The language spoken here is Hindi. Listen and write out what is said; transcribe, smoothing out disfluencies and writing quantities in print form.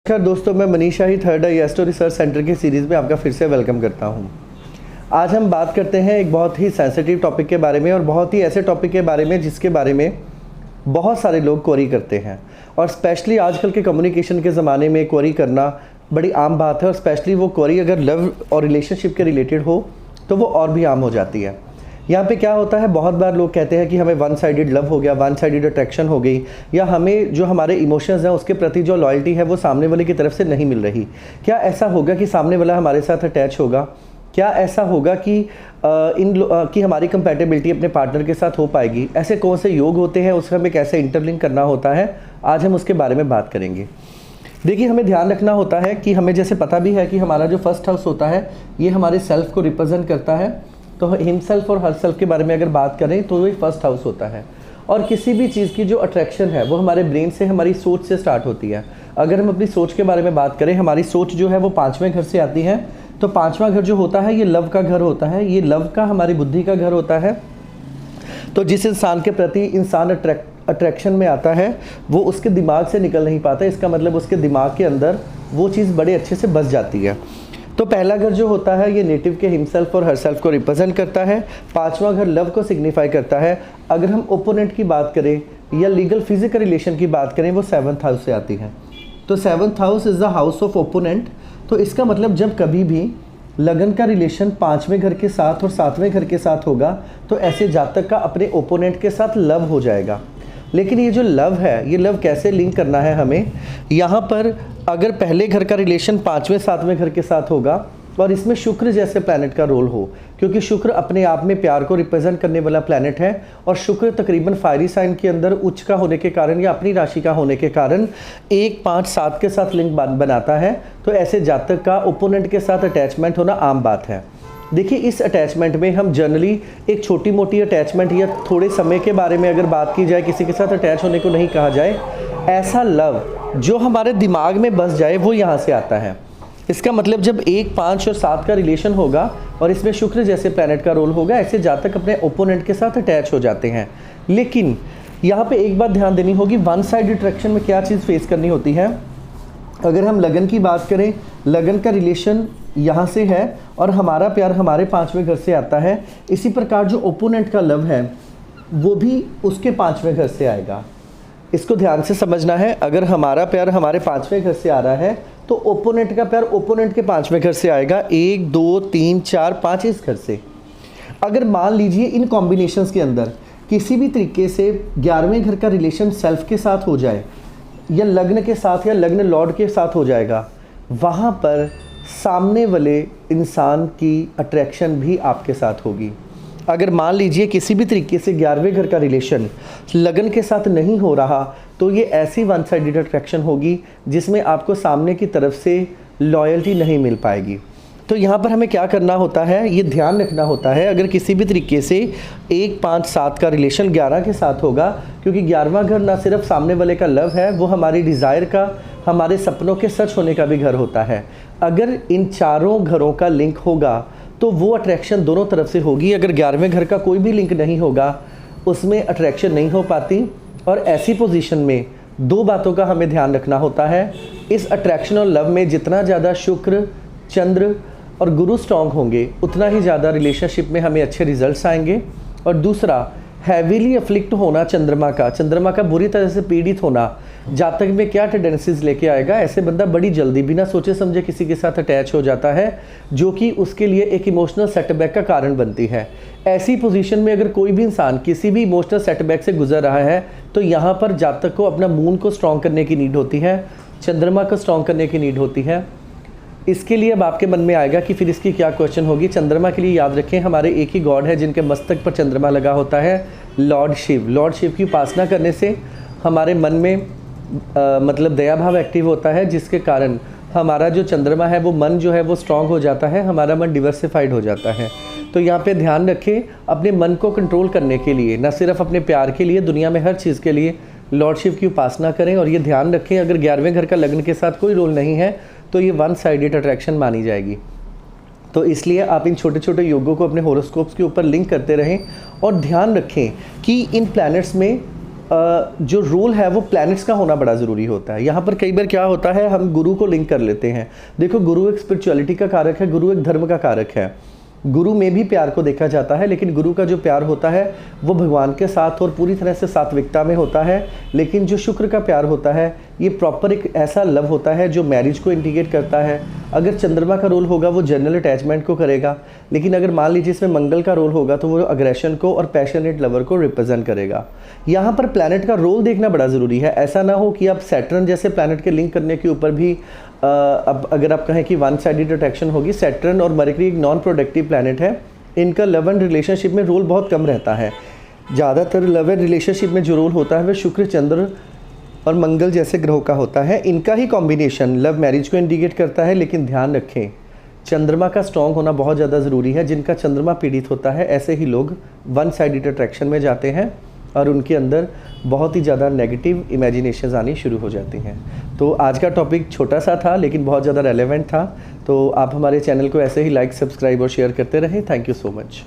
नमस्कार दोस्तों, मैं मनीष शाही थर्ड आई एस्ट्रो रिसर्च सेंटर की सीरीज़ में आपका फिर से वेलकम करता हूं। आज हम बात करते हैं एक बहुत ही सेंसिटिव टॉपिक के बारे में और बहुत ही ऐसे टॉपिक के बारे में जिसके बारे में बहुत सारे लोग क्वेरी करते हैं। और स्पेशली आजकल के कम्युनिकेशन के ज़माने में क्वेरी करना बड़ी आम बात है, और स्पेशली वो क्वेरी अगर लव और रिलेशनशिप के रिलेटेड हो तो वो और भी आम हो जाती है। यहाँ पे क्या होता है, बहुत बार लोग कहते हैं कि हमें वन साइडेड लव हो गया, वन साइडेड अट्रैक्शन हो गई, या हमें जो हमारे इमोशंस हैं उसके प्रति जो लॉयल्टी है वो सामने वाले की तरफ से नहीं मिल रही। क्या ऐसा होगा कि सामने वाला हमारे साथ अटैच होगा? क्या ऐसा होगा कि हमारी कंपैटिबिलिटी अपने पार्टनर के साथ हो पाएगी? ऐसे कौन से योग होते हैं, उसका हमें कैसे इंटरलिंक करना होता है, आज हम उसके बारे में बात करेंगे। देखिए, हमें ध्यान रखना होता है कि हमें जैसे पता भी है कि हमारा जो फर्स्ट हाउस होता है ये हमारे सेल्फ को रिप्रेजेंट करता है। तो हिमसेल्फ और हर सेल्फ के बारे में अगर बात करें तो ये फर्स्ट हाउस होता है। और किसी भी चीज़ की जो अट्रैक्शन है वो हमारे ब्रेन से, हमारी सोच से स्टार्ट होती है। अगर हम अपनी सोच के बारे में बात करें, हमारी सोच जो है वो 5वें घर से आती है। तो 5वां घर जो होता है ये लव का घर होता है, ये लव का, हमारी बुद्धि का घर होता है। तो जिस इंसान के प्रति इंसान अट्रैक्शन में आता है वो उसके दिमाग से निकल नहीं पाता। इसका मतलब उसके दिमाग के अंदर वो चीज़ बड़े अच्छे से बस जाती है। तो पहला घर जो होता है ये नेटिव के हिमसेल्फ और हर सेल्फ को रिप्रेजेंट करता है। 5वां घर लव को सिग्निफाई करता है। अगर हम ओपोनेंट की बात करें या लीगल फिजिकल रिलेशन की बात करें वो 7th हाउस से आती है। तो 7th house is the house of opponent. तो इसका मतलब जब कभी भी लगन का रिलेशन 5वें घर के साथ और 7वें घर के साथ होगा तो ऐसे जातक का अपने ओपोनेंट के साथ लव हो जाएगा। लेकिन ये जो लव है, ये लव कैसे लिंक करना है हमें, यहाँ पर अगर पहले घर का रिलेशन 5वें 7वें घर के साथ होगा और इसमें शुक्र जैसे प्लैनेट का रोल हो, क्योंकि शुक्र अपने आप में प्यार को रिप्रेजेंट करने वाला प्लैनेट है। और शुक्र तकरीबन फायरी साइन के अंदर उच्च का होने के कारण या अपनी राशि का होने के कारण 1, 5, 7 के साथ लिंक बनाता है। तो ऐसे जातक का ओपोनेंट के साथ अटैचमेंट होना आम बात है। देखिए, इस अटैचमेंट में हम जनरली एक छोटी मोटी अटैचमेंट या थोड़े समय के बारे में अगर बात की जाए, किसी के साथ अटैच होने को नहीं कहा जाए। ऐसा लव जो हमारे दिमाग में बस जाए वो यहाँ से आता है। इसका मतलब जब 1, 5 और 7 का रिलेशन होगा और इसमें शुक्र जैसे प्लैनेट का रोल होगा, ऐसे जातक अपने ओपोनेंट के साथ अटैच हो जाते हैं। लेकिन यहाँ पे एक बात ध्यान देनी होगी, वन साइड अट्रैक्शन में क्या चीज़ फेस करनी होती है। अगर हम लगन की बात करें, लगन का रिलेशन यहाँ से है और हमारा प्यार हमारे 5वें घर से आता है। इसी प्रकार जो ओपोनेंट का लव है वो भी उसके 5वें घर से आएगा। इसको ध्यान से समझना है। अगर हमारा प्यार हमारे 5वें घर से आ रहा है तो ओपोनेंट का प्यार ओपोनेंट के 5वें घर से आएगा। 1, 2, 3, 4, 5 इस घर से। अगर मान लीजिए इन कॉम्बिनेशंस के अंदर किसी भी तरीके से 11वें घर का रिलेशन सेल्फ के साथ हो जाए या लग्न के साथ या लग्न लॉर्ड के साथ हो जाएगा, वहाँ पर सामने वाले इंसान की अट्रैक्शन भी आपके साथ होगी। अगर मान लीजिए किसी भी तरीके से 11वें घर का रिलेशन लगन के साथ नहीं हो रहा तो ये ऐसी वन साइडेड अट्रैक्शन होगी जिसमें आपको सामने की तरफ से लॉयल्टी नहीं मिल पाएगी। तो यहाँ पर हमें क्या करना होता है, ये ध्यान रखना होता है। अगर किसी भी तरीके से 1, 5, 7 का रिलेशन 11 के साथ होगा, क्योंकि 11वां घर ना सिर्फ सामने वाले का लव है, वो हमारी डिज़ायर का, हमारे सपनों के सच होने का भी घर होता है। अगर इन चारों घरों का लिंक होगा तो वो अट्रैक्शन दोनों तरफ से होगी। अगर 11वें घर का कोई भी लिंक नहीं होगा उसमें अट्रैक्शन नहीं हो पाती। और ऐसी पोजीशन में 2 बातों का हमें ध्यान रखना होता है। इस अट्रैक्शन और लव में जितना ज़्यादा शुक्र, चंद्र और गुरु स्ट्रॉन्ग होंगे उतना ही ज़्यादा रिलेशनशिप में हमें अच्छे रिजल्ट्स आएंगे। और दूसरा, हैवीली अफ्लिक्ट होना चंद्रमा का बुरी तरह से पीड़ित होना जातक में क्या टेंडेंसीज लेके आएगा। ऐसे बंदा बड़ी जल्दी बिना सोचे समझे किसी के साथ अटैच हो जाता है, जो कि उसके लिए एक इमोशनल सेटबैक का कारण बनती है। ऐसी पोजीशन में अगर कोई भी इंसान किसी भी इमोशनल सेटबैक से गुजर रहा है तो यहाँ पर जातक को अपना मून को स्ट्रॉन्ग करने की नीड होती है, चंद्रमा को स्ट्रॉन्ग करने की नीड होती है। इसके लिए अब आपके मन में आएगा कि फिर इसकी क्या क्वेश्चन होगी। चंद्रमा के लिए याद रखें, हमारे एक ही गॉड है जिनके मस्तक पर चंद्रमा लगा होता है, लॉर्ड शिव। लॉर्ड शिव की उपासना करने से हमारे मन में मतलब दया भाव एक्टिव होता है, जिसके कारण हमारा जो चंद्रमा है वो मन जो है वो स्ट्रांग हो जाता है, हमारा मन डिवर्सिफाइड हो जाता है। तो यहाँ पे ध्यान रखें, अपने मन को कंट्रोल करने के लिए, न सिर्फ अपने प्यार के लिए, दुनिया में हर चीज़ के लिए लॉर्ड शिव की उपासना करें। और ये ध्यान रखें, अगर 11वें घर का लग्न के साथ कोई रोल नहीं है तो ये वन साइडेड अट्रैक्शन मानी जाएगी। तो इसलिए आप इन छोटे छोटे योगों को अपने होरोस्कोप्स के ऊपर लिंक करते रहें और ध्यान रखें कि इन प्लैनेट्स में जो रोल है वो प्लैनेट्स का होना बड़ा ज़रूरी होता है। यहाँ पर कई बार क्या होता है, हम गुरु को लिंक कर लेते हैं। देखो, गुरु एक स्पिरिचुअलिटी का कारक है, गुरु एक धर्म का कारक है। गुरु में भी प्यार को देखा जाता है, लेकिन गुरु का जो प्यार होता है वो भगवान के साथ और पूरी तरह से सात्विकता में होता है। लेकिन जो शुक्र का प्यार होता है ये प्रॉपर एक ऐसा लव होता है जो मैरिज को इंडिकेट करता है। अगर चंद्रमा का रोल होगा वो जनरल अटैचमेंट को करेगा, लेकिन अगर मान लीजिए इसमें मंगल का रोल होगा तो वो अग्रेशन को और पैशनेट लवर को रिप्रेजेंट करेगा। यहाँ पर प्लैनेट का रोल देखना बड़ा ज़रूरी है। ऐसा ना हो कि आप सैटर्न जैसे प्लैनेट के लिंक करने के ऊपर भी अब अगर आप कहें कि वन साइडेड अट्रैक्शन होगी। सैटर्न और मरकरी एक नॉन प्रोडक्टिव प्लैनेट है, इनका लव एंड रिलेशनशिप में रोल बहुत कम रहता है। ज़्यादातर लव एंड रिलेशनशिप में जो रोल होता है वह शुक्र, चंद्र और मंगल जैसे ग्रहों का होता है। इनका ही कॉम्बिनेशन लव मैरिज को इंडिकेट करता है। लेकिन ध्यान रखें, चंद्रमा का स्ट्रॉन्ग होना बहुत ज़्यादा ज़रूरी है। जिनका चंद्रमा पीड़ित होता है ऐसे ही लोग वन साइडेड अट्रैक्शन में जाते हैं और उनके अंदर बहुत ही ज़्यादा नेगेटिव इमेजिनेशंस आनी शुरू हो जाती हैं। तो आज का टॉपिक छोटा सा था लेकिन बहुत ज़्यादा रेलेवेंट था। तो आप हमारे चैनल को ऐसे ही लाइक, सब्सक्राइब और शेयर करते रहें। Thank you so much.